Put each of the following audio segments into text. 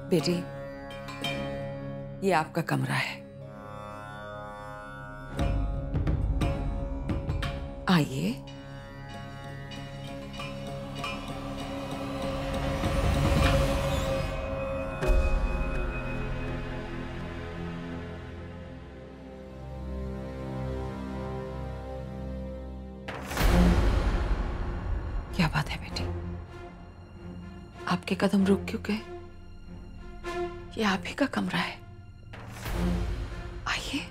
बेटी, ये आपका कमरा है। आइए। क्या बात है बेटी, आपके कदम रुक क्यों गए? ये आप ही का कमरा है, आइए।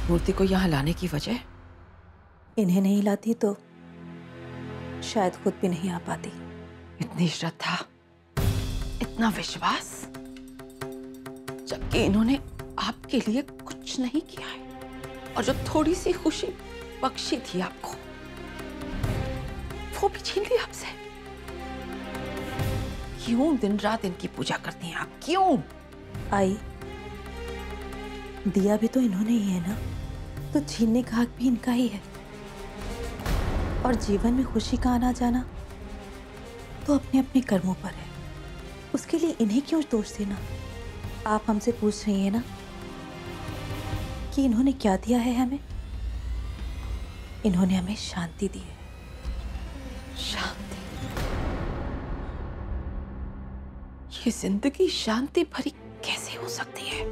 मूर्ति को यहाँ लाने की वजह? इन्हें नहीं लाती तो शायद खुद भी नहीं आ पाती। इतनी श्रद्धा, इतना विश्वास, जबकि इन्होंने आपके लिए कुछ नहीं किया है, और जो थोड़ी सी खुशी बख्शी थी आपको, वो भी छीन ली आपसे। क्यों दिन रात इनकी पूजा करती हैं आप, क्यों? आई, दिया भी तो इन्होंने ही है ना, तो छीनने का हक भी इनका ही है। और जीवन में खुशी का आना जाना तो अपने अपने कर्मों पर है, उसके लिए इन्हें क्यों दोष देना? आप हमसे पूछ रही हैं ना कि इन्होंने क्या दिया है हमें? इन्होंने हमें शांति दी है। शांति? ये जिंदगी शांति भरी कैसे हो सकती है?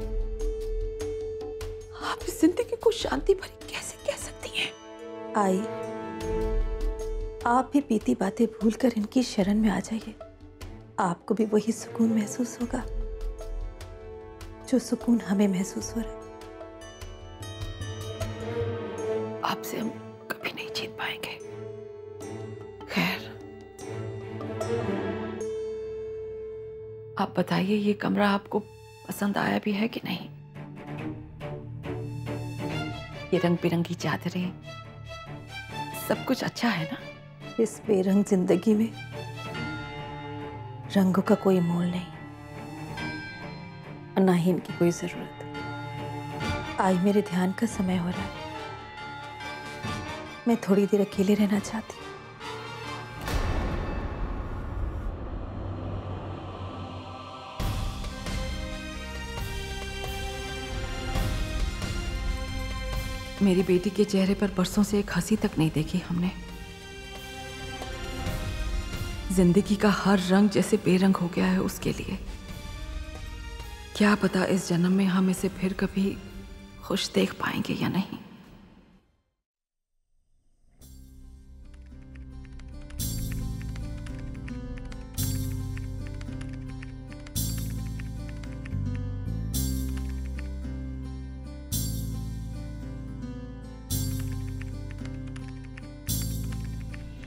आप इस जिंदगी को शांति भरी कैसे कह सकती हैं? आई, आप भी बीती बातें भूलकर इनकी शरण में आ जाइए। आपको भी वही सुकून महसूस होगा जो सुकून हमें महसूस हो रहा है। आपसे हम कभी नहीं जीत पाएंगे। खैर, आप बताइए, ये कमरा आपको पसंद आया भी है कि नहीं? ये रंग बिरंगी चादरें, सब कुछ अच्छा है ना? इस बेरंग जिंदगी में रंगों का कोई मोल नहीं, और ना ही इनकी कोई जरूरत। आज मेरे ध्यान का समय हो रहा है, मैं थोड़ी देर अकेले रहना चाहती हूँ। मेरी बेटी के चेहरे पर बरसों से एक हंसी तक नहीं देखी हमने। जिंदगी का हर रंग जैसे बेरंग हो गया है उसके लिए। क्या पता इस जन्म में हम इसे फिर कभी खुश देख पाएंगे या नहीं।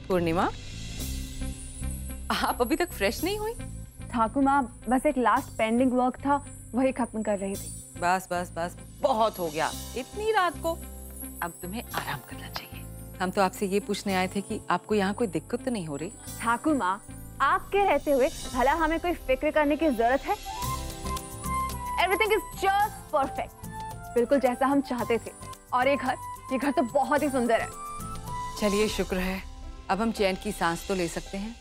पूर्णिमा, आप अभी तक फ्रेश नहीं हुई? ठाकुर माँ, बस एक लास्ट पेंडिंग वर्क था, वही खत्म कर रही थी। बस बस बस, बहुत हो गया इतनी रात को। अब तुम्हें आराम करना चाहिए। हम तो आपसे ये पूछने आए थे कि आपको यहाँ कोई दिक्कत तो नहीं हो रही? ठाकुर माँ, आपके रहते हुए भला हमें कोई फिक्र करने की जरूरत है? एवरीथिंग इज जस्ट परफेक्ट, बिल्कुल जैसा हम चाहते थे। और ये घर तो बहुत ही सुंदर है। चलिए, शुक्र है, अब हम चैन की सांस तो ले सकते हैं।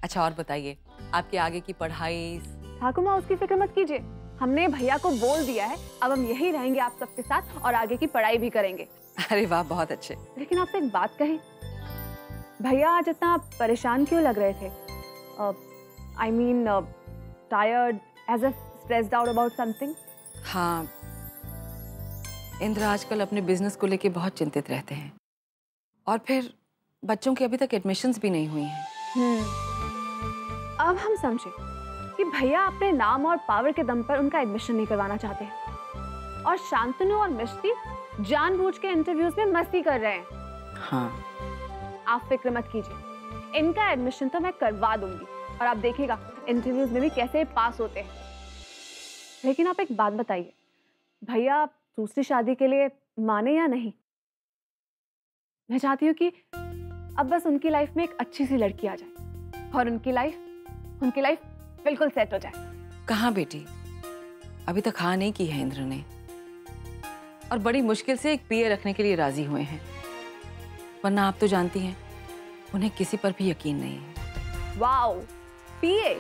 अच्छा, और बताइए, आपके आगे की पढ़ाई? ठाकुर माँ, उसकी फिक्र मत कीजिए, हमने भैया को बोल दिया है, अब हम यही रहेंगे आप सबके साथ और आगे की पढ़ाई भी करेंगे। अरे वाह, बहुत अच्छे। लेकिन आपसे एक बात कहें, भैया आज इतना परेशान क्यों लग रहे थे? I mean, tired, as if stressed out about something? हाँ, इंद्र आजकल अपने बिजनेस को लेके बहुत चिंतित रहते हैं, और फिर बच्चों की अभी तक एडमिशन्स भी नहीं हुई हैं। अब हम समझे कि भैया अपने नाम और पावर के दम पर उनका एडमिशन नहीं करवाना चाहते हैं, और शांतनु और मिष्टी जानबूझ के इंटरव्यूज में मस्ती कर रहे हैं। हाँ, आप फिक्र मत कीजिए, इनका एडमिशन तो मैं करवा दूंगी, और आप देखिएगा इंटरव्यूज में भी कैसे पास होते हैं। लेकिन आप एक बात बताइए, भैया आप दूसरी शादी के लिए माने या नहीं? मैं चाहती हूँ कि अब बस उनकी लाइफ में एक अच्छी सी लड़की आ जाए और उनकी लाइफ बिल्कुल सेट हो जाए। कहाँ बेटी, अभी तक हाँ नहीं की है इंद्र ने, और बड़ी मुश्किल से एक पीए रखने के लिए राजी हुए हैं, वरना आप तो जानती हैं उन्हें किसी पर भी यकीन नहीं है। वाओ, पीए?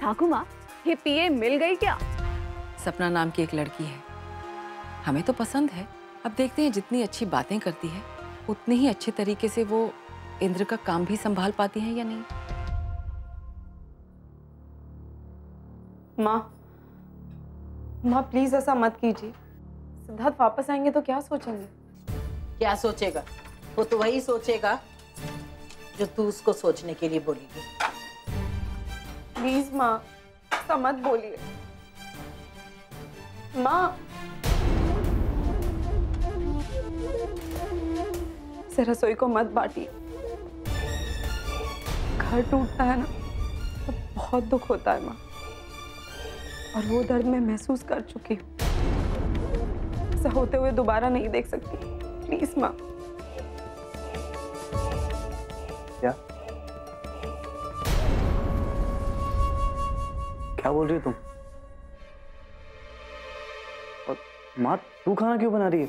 ठाकुर माँ, ये पीए मिल गई क्या? सपना नाम की एक लड़की है, हमें तो पसंद है। अब देखते हैं जितनी अच्छी बातें करती है उतनी ही अच्छे तरीके से वो इंद्र का काम भी संभाल पाती है या नहीं। माँ प्लीज ऐसा मत कीजिए। सिद्धार्थ वापस आएंगे तो क्या सोचेंगे? क्या सोचेगा? वो तो वही सोचेगा जो तू उसको सोचने के लिए बोलेगी। प्लीज माँ ऐसा मत बोलिए। माँ से रसोई को मत बांटिए। घर टूटता है ना तो बहुत दुख होता है माँ, और वो दर्द मैं महसूस कर चुकी हूँ। ऐसा होते हुए दोबारा नहीं देख सकती। प्लीज माँ। क्या क्या बोल रही हो तुम? और माँ तू खाना क्यों बना रही है?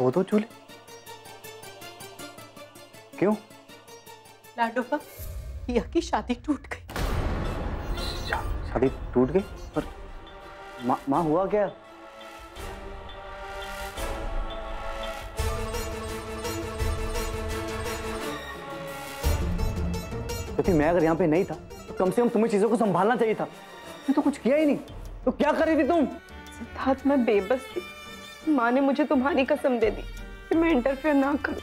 दो चूल्हे क्यों? लाडोबा, पिया की शादी टूट गई। शादी टूट गई? पर माँ हुआ क्या? क्योंकि मैं अगर यहाँ पे नहीं था तो कम से कम तुम्हें चीजों को संभालना चाहिए था। तुमने तो कुछ किया ही नहीं, तो क्या कर रही थी तुम? सिद्धार्थ मैं बेबस थी। माँ ने मुझे तुम्हारी कसम दे दी कि मैं इंटरफेयर ना करूं।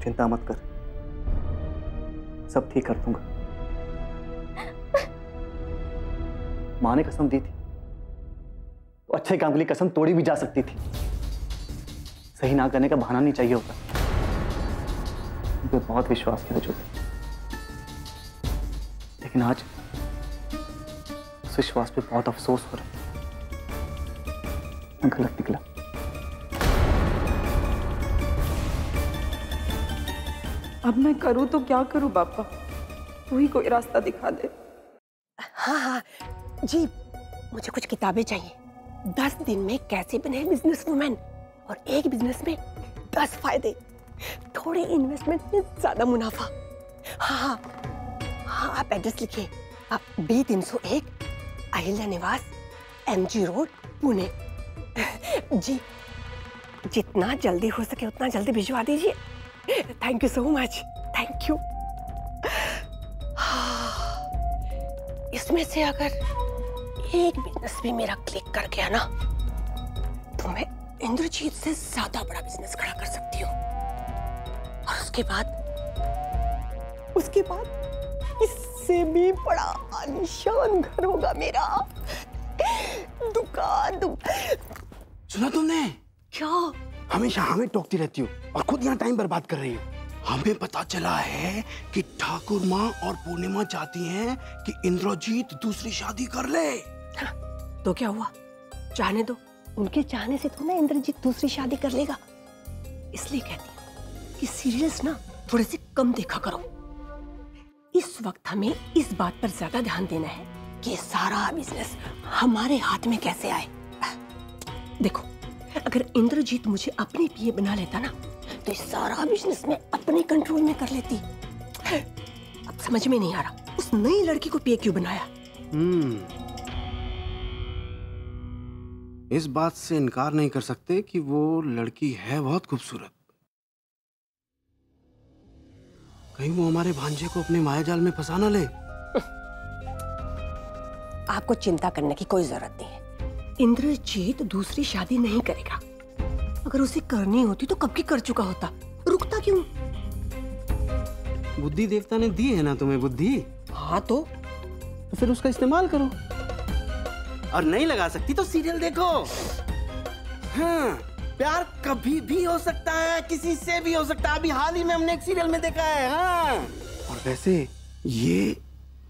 चिंता मत कर, सब ठीक कर दूंगा। माँ ने कसम दी थी तो अच्छे काम के लिए कसम तोड़ी भी जा सकती थी। सही ना करने का बहाना नहीं चाहिए होता। मुझे बहुत विश्वास किया जो, लेकिन आज उस विश्वास पे बहुत अफसोस हो रहा है। मैं गलत निकला। अब मैं करूं तो क्या करूं पापा? तू ही कोई रास्ता दिखा दे। हाँ जी, मुझे कुछ किताबें चाहिए। 10 दिन में कैसे बने बिजनेस वुमेन, और एक बिजनेस में 10 फायदे, थोड़े इन्वेस्टमेंट में ज्यादा मुनाफा। हाँ, आप एड्रेस लिखिए। B301 अहिल्या निवास, MG रोड, पुणे। जी, जितना जल्दी हो सके उतना जल्दी भिजवा दीजिए। Thank you so much, thank you. इसमें से अगर एक बिजनेस भी मेरा क्लिक कर गया ना तो मैं इंद्रजीत से ज्यादा बड़ा बिजनेस खड़ा कर सकती हूँ। और उसके बाद इससे भी बड़ा आलीशान घर होगा मेरा। दुकान। सुना तुमने? क्या? हमेशा हमें टोकती रहती हो और खुद यहाँ टाइम बर्बाद कर रही हो। हमें पता चला है कि ठाकुर माँ और पूर्णिमा चाहती हैं कि इंद्रजीत दूसरी शादी कर ले। तो क्या हुआ? चाहने दो। उनके चाहने से तो ना इंद्रजीत दूसरी शादी कर लेगा। इसलिए कहती हूँ कि सीरियस ना थोड़े से कम देखा करो। इस वक्त हमें इस बात पर ज्यादा ध्यान देना है कि सारा बिजनेस हमारे हाथ में कैसे आए। देखो, अगर इंद्रजीत मुझे अपनी पीए बना लेता ना तो इस सारा बिजनेस में अपने कंट्रोल में कर लेती। अब समझ में नहीं आ रहा उस नई लड़की को पीए क्यों बनाया। इस बात से इनकार नहीं कर सकते कि वो लड़की है बहुत खूबसूरत। कहीं वो हमारे भांजे को अपने मायाजाल में फंसा ना ले। आपको चिंता करने की कोई जरूरत नहीं है। इंद्रजीत दूसरी शादी नहीं करेगा। अगर उसे करनी होती तो कब की कर चुका होता। रुकता क्यों? बुद्धि देवता ने दी है ना तुम्हें बुद्धि। हाँ तो फिर उसका इस्तेमाल करो। और नहीं लगा सकती तो सीरियल देखो। हाँ, प्यार कभी भी हो सकता है, किसी से भी हो सकता है। अभी हाल ही में हमने एक सीरियल में देखा है। हाँ, और वैसे ये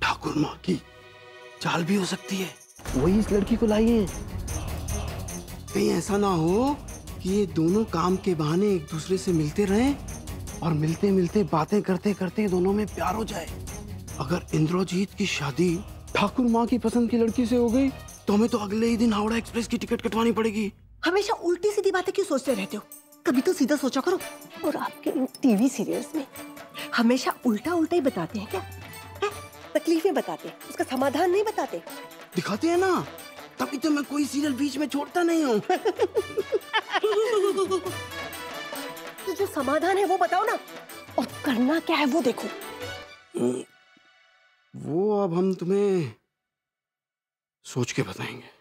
ठाकुर माँ की चाल भी हो सकती है। वही इस लड़की को लाई है। कहीं ऐसा ना हो कि ये दोनों काम के बहाने एक दूसरे से मिलते रहें और मिलते मिलते बातें करते करते दोनों में प्यार हो जाए। अगर इंद्रजीत की शादी ठाकुर माँ की पसंद की लड़की से हो गई तो हमें तो अगले ही दिन हावड़ा एक्सप्रेस की टिकट कटवानी पड़ेगी। हमेशा उल्टी सीधी बातें क्यों सोचते रहते हो? कभी तो सीधा सोचा करो। और आपके इन टीवी सीरियल्स में हमेशा उल्टा उल्टा ही बताते हैं क्या? है? तकलीफें बताते हैं, उसका समाधान नहीं बताते। दिखाते हैं ना, तभी तो मैं कोई सीरियल बीच में छोड़ता नहीं हूँ। तो जो समाधान है वो बताओ ना, और करना क्या है वो देखो। वो अब हम तुम्हें सोच के बताएंगे।